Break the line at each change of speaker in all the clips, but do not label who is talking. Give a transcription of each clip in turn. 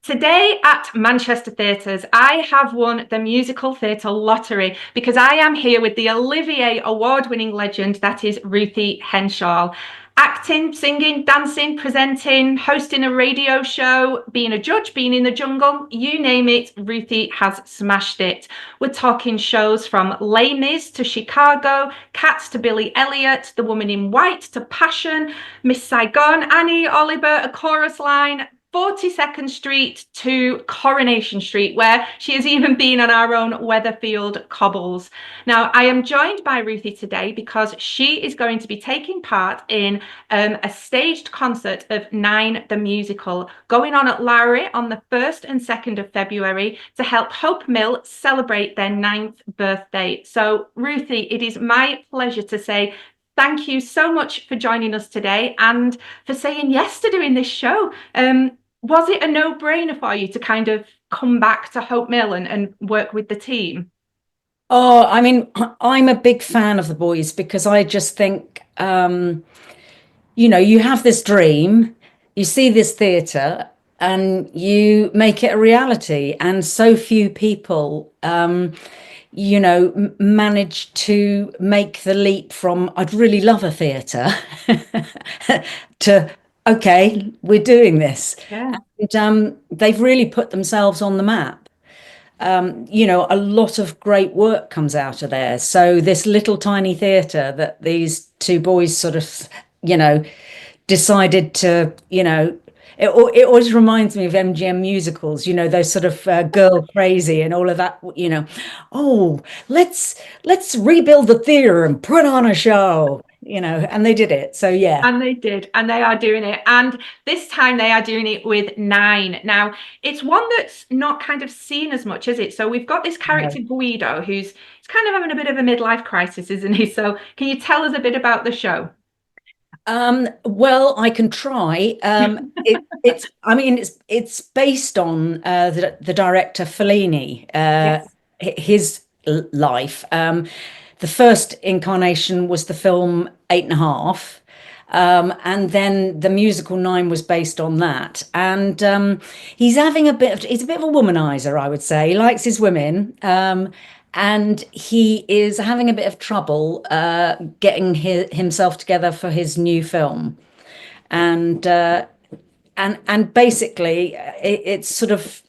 Today at Manchester Theatres, I have won the musical theatre lottery because I am here with the Olivier award-winning legend that is Ruthie Henshall. Acting, singing, dancing, presenting, hosting a radio show, being a judge, being in the jungle, you name it, Ruthie has smashed it. We're talking shows from Les Mis to Chicago, Cats to Billy Elliot, The Woman in White to Passion, Miss Saigon, Annie, Oliver, A Chorus Line, 42nd Street to Coronation Street, where she has even been on our own Weatherfield cobbles. Now, I am joined by Ruthie today because she is going to be taking part in a staged concert of Nine the Musical going on at Lowry on the 1st and 2nd of February to help Hope Mill celebrate their 9th birthday. So, Ruthie, it is my pleasure to say thank you so much for joining us today and for saying yes to doing this show. Was it a no-brainer for you to kind of come back to Hope Mill and work with the team?
Oh, I mean, I'm a big fan of the boys because I just think, you have this dream, you see this theatre, and you make it a reality. And so few people, manage to make the leap from I'd really love a theatre to okay, we're doing this.
Yeah.
And they've really put themselves on the map. A lot of great work comes out of there. So this little tiny theatre that these two boys sort of, decided to, it always reminds me of MGM musicals, those sort of girl crazy and all of that, oh, let's rebuild the theatre and put on a show, and they did it. So yeah.
And they did, and they are doing it. And this time they are doing it with Nine. Now, it's one that's not kind of seen as much, is it? So we've got this character, Guido, who's kind of having a bit of a midlife crisis, isn't he? So can you tell us a bit about the show?
Well, I can try. It's based on the director Fellini,
Yes.
his life. The first incarnation was the film Eight and a Half. And then the musical Nine was based on that. And he's a bit of a womanizer, I would say. He likes his women. And he is having a bit of trouble getting himself together for his new film. And basically it's sort of,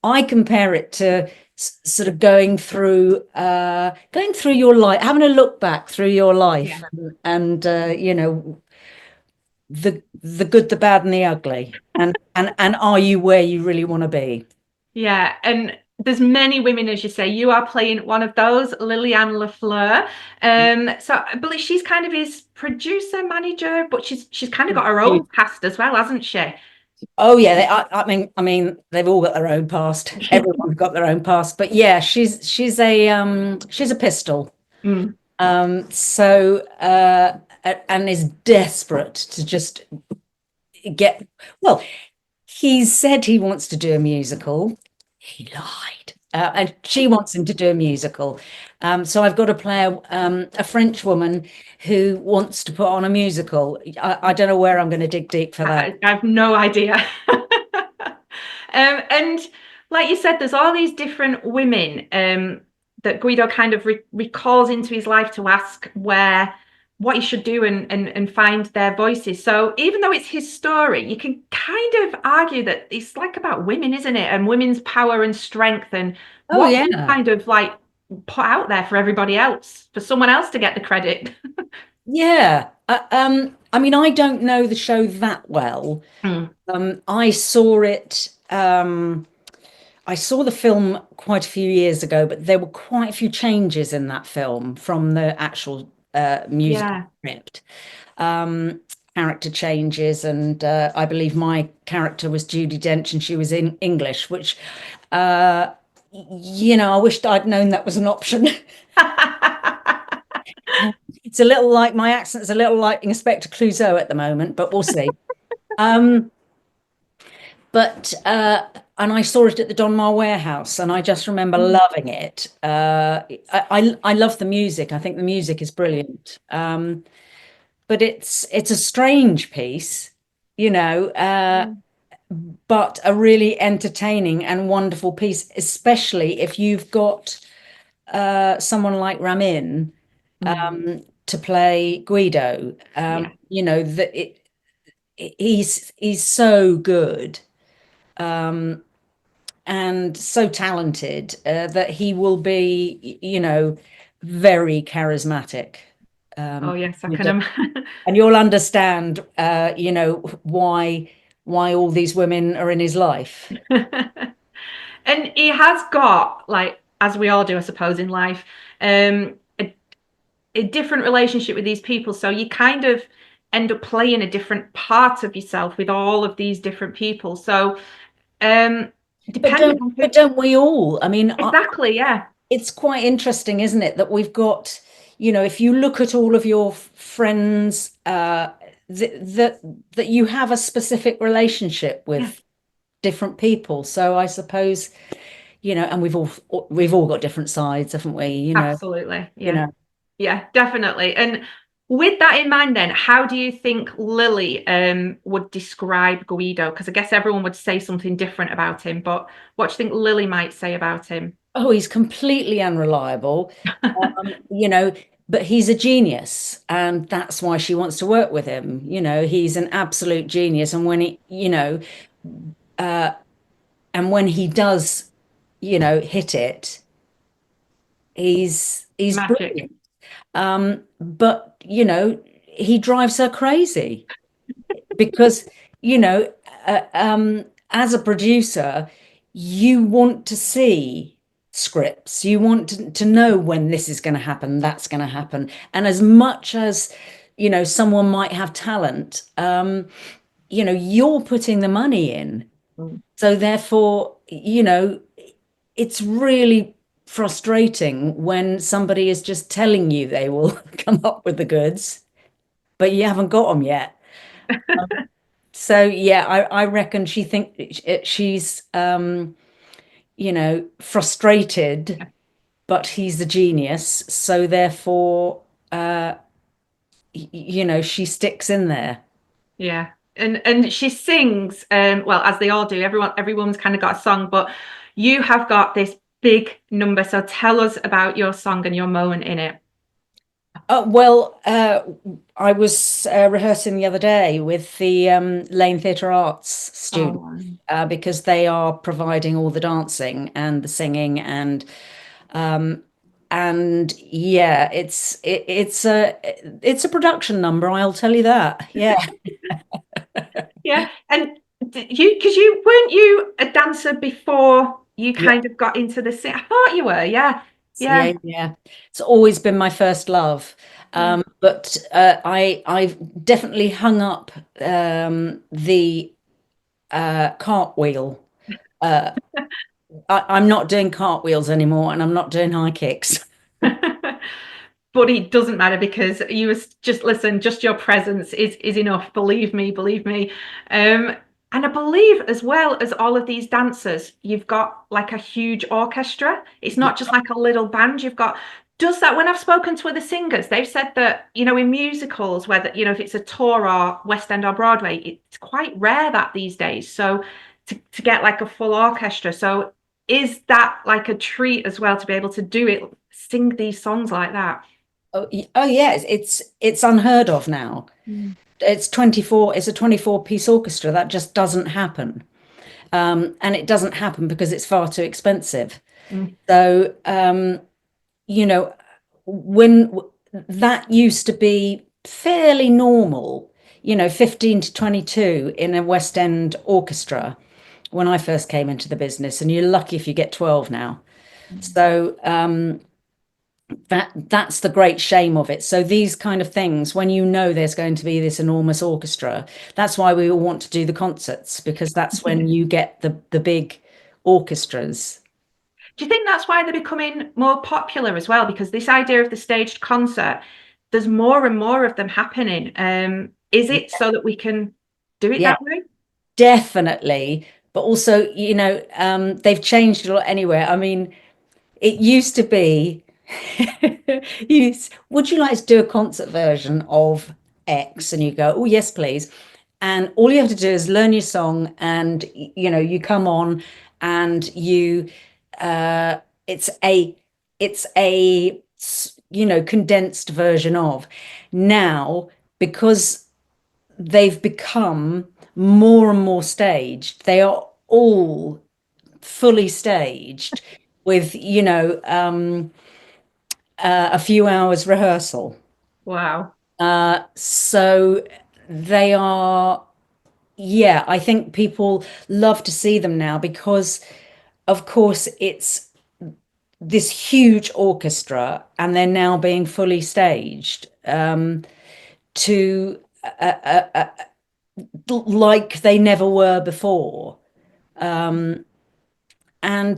I compare it to sort of going through your life, having a look back through your life. Yeah. And the good, the bad, and the ugly, and are you where you really want to be?
Yeah, and there's many women, as you say. You are playing one of those, Lillian Lafleur. So I believe she's kind of his producer, manager, but she's kind of got her own past as well, hasn't she?
Oh yeah, I mean, they've all got their own past. Everyone's got their own past, but yeah, she's a pistol.
Mm.
And is desperate to just get. Well, he said he wants to do a musical. He lied, and she wants him to do a musical. So I've got to play a French woman who wants to put on a musical. I don't know where I'm going to dig deep for that.
I have no idea. And like you said, there's all these different women that Guido kind of recalls into his life to ask what he should do and find their voices. So even though it's his story, you can kind of argue that it's like about women, isn't it? And women's power and strength and what he kind of like put out there for everybody else, for someone else to get the credit.
Yeah. I mean, I don't know the show that well. I saw it. I saw the film quite a few years ago, but there were quite a few changes in that film from the actual music script. Character changes, and I believe my character was Judi Dench, and she was in English, which I wished I'd known that was an option. It's a little like my accent's a little like Inspector Clouseau at the moment, but we'll see. And I saw it at the Donmar Warehouse, and I just remember loving it. I love the music. I think the music is brilliant. But it's a strange piece, but a really entertaining and wonderful piece, especially if you've got someone like Ramin to play Guido.
Yeah.
You know that he's so good and so talented that he will be, very charismatic.
Oh
Um,
yes, I
and
can
and you'll understand, why all these women are in his life.
imagine. And he has got, like, as we all do, I suppose, in life, a different relationship with these people. So you kind of end up playing a different part of yourself with all of these different people. So um,
But
depending
don't
on who,
but don't we all? I mean,
exactly, yeah,
it's quite interesting, isn't it, that we've got, if you look at all of your friends, that you have a specific relationship
yeah,
with different people. So I suppose, and we've all got different sides, haven't we?
absolutely,
You
yeah,
know.
yeah, definitely. And with that in mind, then, how do you think Lily would describe Guido? Because I guess everyone would say something different about him, but what do you think Lily might say about him?
Oh, he's completely unreliable. But he's a genius, and that's why she wants to work with him. He's an absolute genius, and when he does, hit it, he's
Magic.
brilliant. But he drives her crazy because you know as a producer, you want to see scripts, you want to know when this is going to happen, that's going to happen, and as much as someone might have talent, you're putting the money in,
Mm.
so therefore it's really frustrating when somebody is just telling you they will come up with the goods, but you haven't got them yet. So yeah, I reckon she's frustrated, but he's a genius, so therefore she sticks in there.
Yeah. And she sings, well, as they all do, every woman's kind of got a song, but you have got this big number. So tell us about your song and your moment in it.
Well, I was rehearsing the other day with the Lane Theatre Arts students,
Oh,
because they are providing all the dancing and the singing, um, and yeah, it's a production number, I'll tell you that. Yeah.
yeah. And because you weren't you a dancer before you
Yeah.
kind of got into the sing? I thought you were. Yeah. Yeah.
Yeah, yeah. It's always been my first love.
Yeah.
But I've definitely hung up the cartwheel. Uh, I'm not doing cartwheels anymore, and I'm not doing high kicks.
But it doesn't matter because you was just listen, just your presence is enough. Believe me, believe me. And I believe as well as all of these dancers, you've got like a huge orchestra. It's
Yeah.
not just like a little band. You've got does that when I've spoken to other singers, they've said that, in musicals, whether, if it's a tour or West End or Broadway, it's quite rare that these days. So to get like a full orchestra. So is that like a treat as well to be able to do it, sing these songs like that?
Oh yeah, it's unheard of now.
Mm.
It's a 24 piece orchestra. That just doesn't happen. And it doesn't happen because it's far too expensive.
Mm.
So you know, when that used to be fairly normal, 15 to 22 in a West End orchestra when I first came into the business, and you're lucky if you get 12 now. So that's the great shame of it. So these kind of things, when there's going to be this enormous orchestra, that's why we all want to do the concerts, because that's when you get the big orchestras.
Do you think that's why they're becoming more popular as well? Because this idea of the staged concert, there's more and more of them happening. Is it so that we can do it
Yeah,
that way?
definitely. But also, they've changed a lot anywhere. I mean, it used to be, would you like to do a concert version of X? And you go, oh, yes, please. and all you have to do is learn your song, and you come on, and uh it's a condensed version of. Now, because they've become more and more staged, they are all fully staged with a few hours rehearsal.
Wow.
So they are, yeah, I think people love to see them now because, of course, it's this huge orchestra, and they're now being fully staged, to like they never were before. And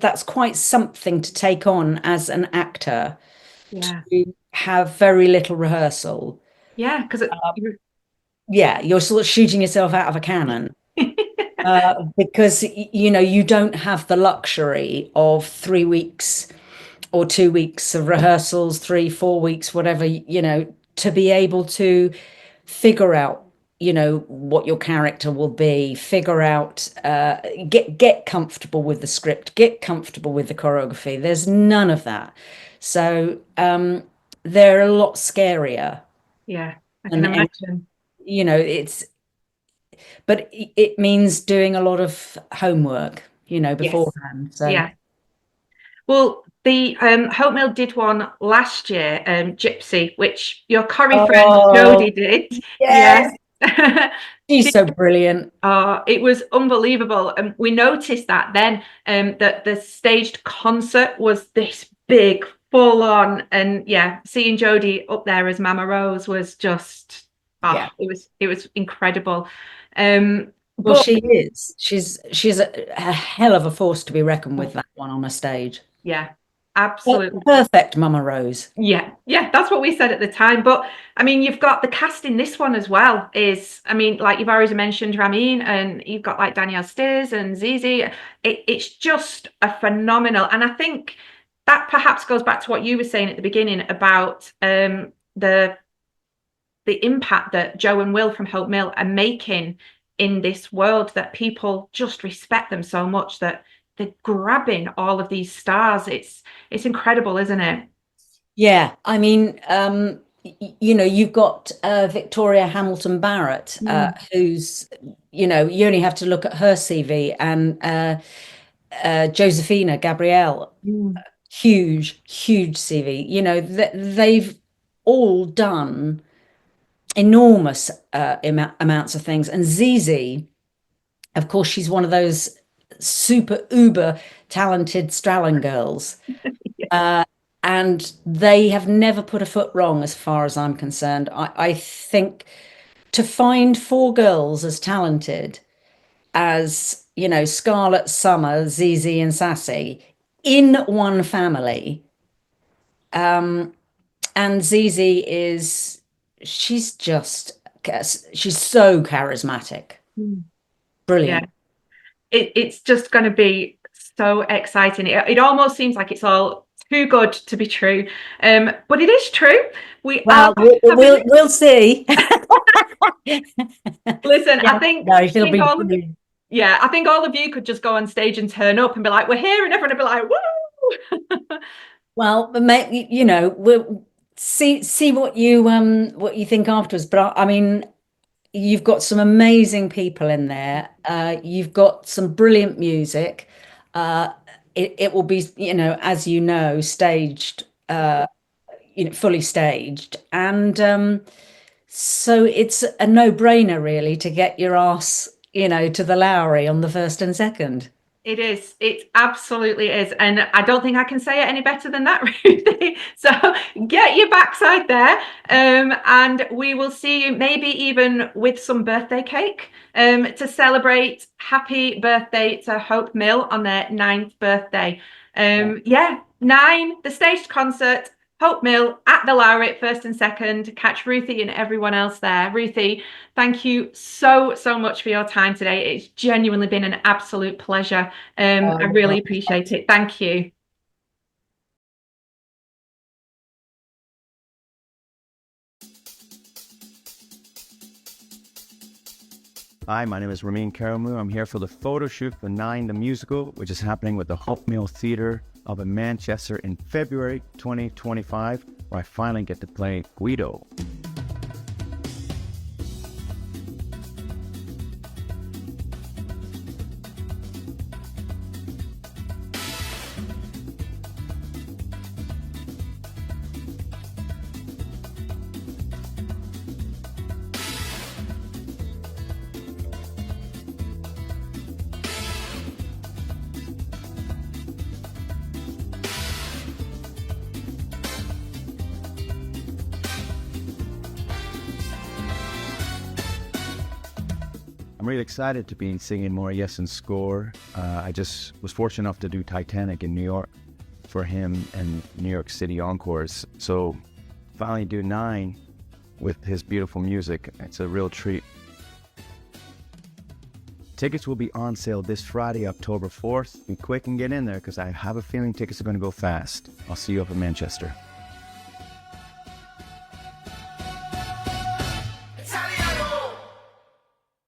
that's quite something to take on as an actor,
Yeah.
to have very little rehearsal.
Yeah, because
Yeah, you're sort of shooting yourself out of a cannon. Because you don't have the luxury of 3 weeks or 2 weeks of rehearsals, 3, 4 weeks, whatever, to be able to figure out, what your character will be, figure out, get comfortable with the script, get comfortable with the choreography. There's none of that. So they're a lot scarier.
yeah, I can
And
imagine.
it's but it means doing a lot of homework,
Yes.
beforehand. So,
Yeah. Well, the Hope Mill did one last year, Gypsy, which your Corrie friend
oh,
Jodie did. Yeah.
yes, she's so brilliant.
It was unbelievable. And we noticed that then, that the staged concert was this big, full on, and yeah, seeing Jodie up there as Mama Rose was just,
Yeah.
it was incredible. Um,
Well,
but
she is. She's a hell of a force to be reckoned with, that one on a stage.
yeah,
But
absolutely.
perfect Mama Rose.
Yeah, that's what we said at the time. But I mean, you've got the cast in this one as well. I mean, like you've already mentioned Ramin, and you've got like Danielle Steers and Zizi. It's just a phenomenal. And I think that perhaps goes back to what you were saying at the beginning about the impact that Joe and Will from Hope Mill are making in this world, that people just respect them so much that they're grabbing all of these stars. It's incredible, isn't it?
Yeah, I mean, you've got Victoria Hamilton Barrett,
Mm.
who's, you only have to look at her CV, and Josephina Gabrielle,
Mm.
huge, huge CV. They've all done enormous amounts of things. And Zizi, of course, she's one of those super uber talented Strallen girls. And they have never put a foot wrong as far as I'm concerned. I think to find four girls as talented as, Scarlett, Summer, Zizi, and Sassy in one family. And Zizi she's just, she's so charismatic.
Mm. Yeah,
Brilliant.
it's just going to be so exciting. It almost seems like it's all too good to be true, but it is true. We are
Well, we'll
having.
we'll see.
Listen,
Yeah, no, she'll be brilliant.
I think all of you could just go on stage and turn up and be like, "We're here," and everyone would be like, "Woo!"
Well, but we'll see what you think afterwards. But I mean, you've got some amazing people in there. You've got some brilliant music. Uh, it will be, as staged, fully staged, and so it's a no-brainer really to get your ass, to the Lowry on the first and second.
It is. It absolutely is. And I don't think I can say it any better than that, Ruthie. So get your backside there. And we will see you maybe even with some birthday cake, to celebrate happy birthday to Hope Mill on their 9th birthday. Yeah, 9, the staged concert, Hope Mill at the Lowry, first and second. Catch Ruthie and everyone else there. Ruthie, thank you so, so much for your time today. It's genuinely been an absolute pleasure. I really appreciate it. Thank you.
Hi, my name is Ramin Karimloo. I'm here for the photo shoot for 9 the musical, which is happening with the Hope Mill Theatre up in Manchester in February 2025, where I finally get to play Guido. I'm really excited to be singing more Yeson's score. I just was fortunate enough to do Titanic in New York for him and New York City Encores. So finally do 9 with his beautiful music. It's a real treat. Tickets will be on sale this Friday, October 4th. Be quick and get in there because I have a feeling tickets are going to go fast. I'll see you up in Manchester.